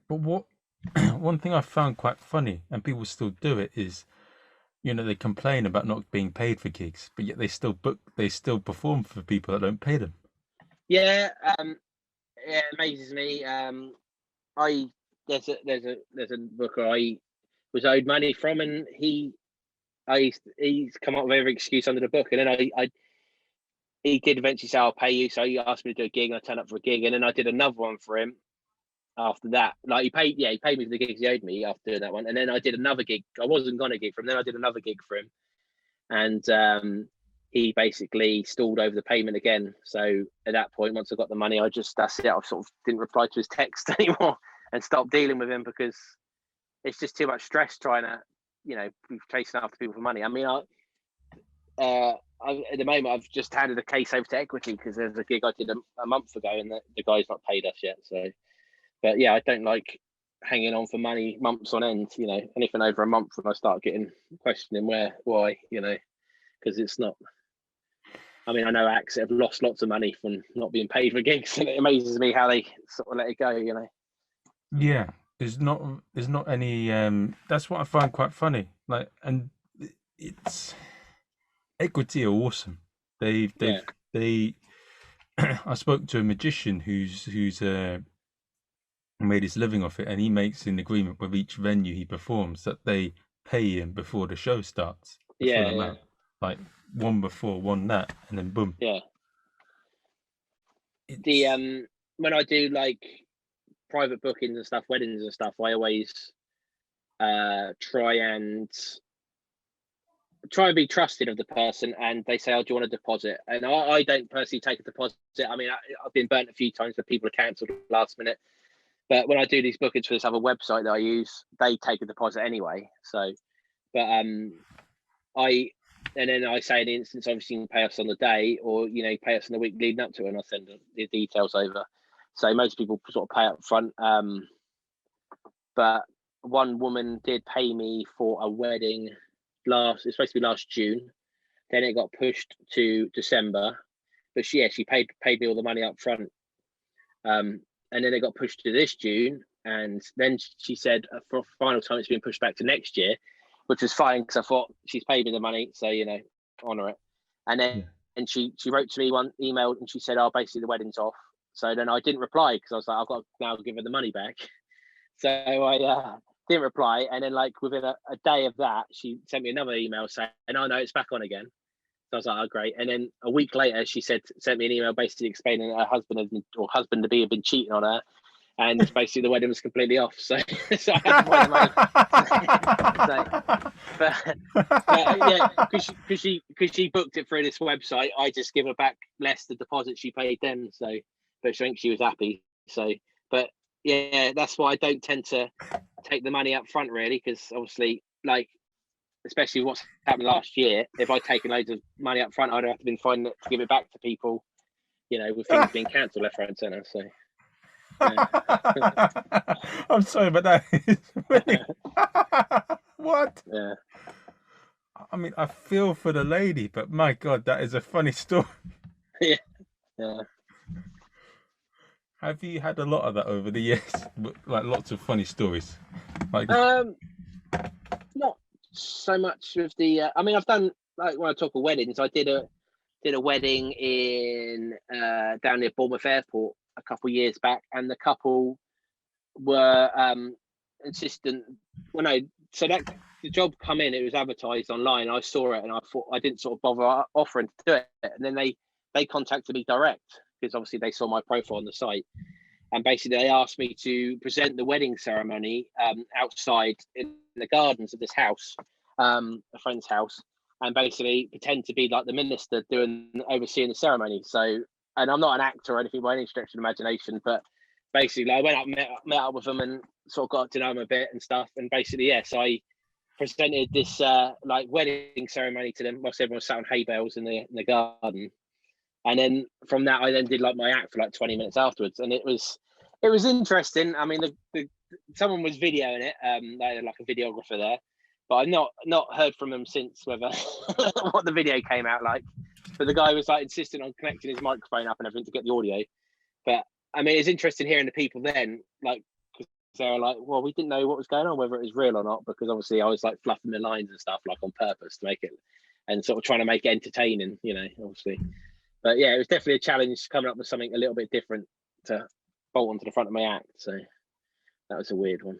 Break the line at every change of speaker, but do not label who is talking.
But what one thing I found quite funny, and people still do it, is they complain about not being paid for gigs, but yet they still perform for people that don't pay them.
Yeah, it amazes me. I there's a booker I was owed money from, and he's come up with every excuse under the book, and then he did eventually say I'll pay you, so he asked me to do a gig, and I turned up for a gig, and then I did another one for him after that. Like he paid me for the gigs he owed me after doing that one, and then I did another gig. I wasn't gonna gig for him, then I did another gig for him, and he basically stalled over the payment again. So at that point, once I got the money, that's it. I sort of didn't reply to his text anymore and stopped dealing with him, because it's just too much stress trying to, be chasing after people for money. I mean, at the moment, I've just handed a case over to Equity because there's a gig I did a month ago, and the guy's not paid us yet. So, but yeah, I don't like hanging on for money months on end. Anything over a month, when I start questioning why, because it's not. I mean, I know acts that have lost lots of money from not being paid for gigs, and it amazes me how they sort of let it go.
Yeah, there's not any. That's what I find quite funny. Like, and it's Equity are awesome. They've
Yeah,
they. I spoke to a magician who's made his living off it, and he makes an agreement with each venue he performs that they pay him before the show starts, the full
yeah,
amount, like one before, one that, and then boom.
yeah. The
It's
when I do like private bookings and stuff, weddings and stuff, I always try and be trusted of the person, and they say, "Oh, do you want a deposit?" And I don't personally take a deposit. I mean, I've been burnt a few times where people are cancelled last minute. But when I do these bookings for this other website that I use, they take a deposit anyway. So, but and then I say in the instance, obviously you can pay us on the day, or pay us in the week leading up to it, and I'll send the details over. So most people sort of pay up front. But one woman did pay me for a wedding it's supposed to be last June. Then it got pushed to December. But she paid me all the money up front. And then it got pushed to this June, and then she said for a final time it's been pushed back to next year, which was fine because I thought she's paid me the money, so honor it. And then
yeah.
and she wrote to me one email, and she said, "Oh, basically the wedding's off." So then I didn't reply because I was like, I've got to now give her the money back. So I didn't reply, and then like within a day of that, she sent me another email saying, "Oh no, it's back on again." So I was like, "Oh great!" And then a week later, she sent me an email basically explaining that her husband to be had been cheating on her, and basically the wedding was completely off. So, so I had to find the money. But yeah, because she booked it through this website, I just give her back less the deposit she paid then. So, but I think she was happy. So, but yeah, that's why I don't tend to take the money up front really, because obviously, like, especially what's happened last year, if I'd taken loads of money up front, I'd have to been finding to give it back to people, with things being cancelled left, right, and centre. So. Yeah.
I'm sorry, but that is funny. What?
Yeah.
I mean, I feel for the lady, but my God, that is a funny story.
Yeah. Yeah.
Have you had a lot of that over the years? Like lots of funny stories? Like,
Not so much with the. I mean, I've done, like, when I talk of weddings, I did a wedding in down near Bournemouth Airport a couple of years back, and the couple were insistent. Well, no, so that the job come in, it was advertised online. I saw it, and I thought I didn't sort of bother offering to do it, and then they contacted me direct because obviously they saw my profile on the site, and basically they asked me to present the wedding ceremony outside in the gardens of this house, a friend's house, and basically pretend to be like the minister overseeing the ceremony. So, and I'm not an actor or anything by any stretch of the imagination, but basically I went up, met up with them, and sort of got to know them a bit and stuff. And basically, yes, I presented this like wedding ceremony to them whilst everyone was sat on hay bales in the garden. And then from that, I then did like my act for like 20 minutes afterwards, and it was interesting. I mean, someone was videoing it, they had like a videographer there, but I've not heard from them since whether what the video came out like. But the guy was like insistent on connecting his microphone up and everything to get the audio. But I mean, it's interesting hearing the people then, like, because they were like, well, we didn't know what was going on, whether it was real or not, because obviously I was like fluffing the lines and stuff, like on purpose to make it, and sort of trying to make it entertaining, you know, obviously. But yeah, it was definitely a challenge coming up with something a little bit different to bolt onto the front of my act. So that was a weird one.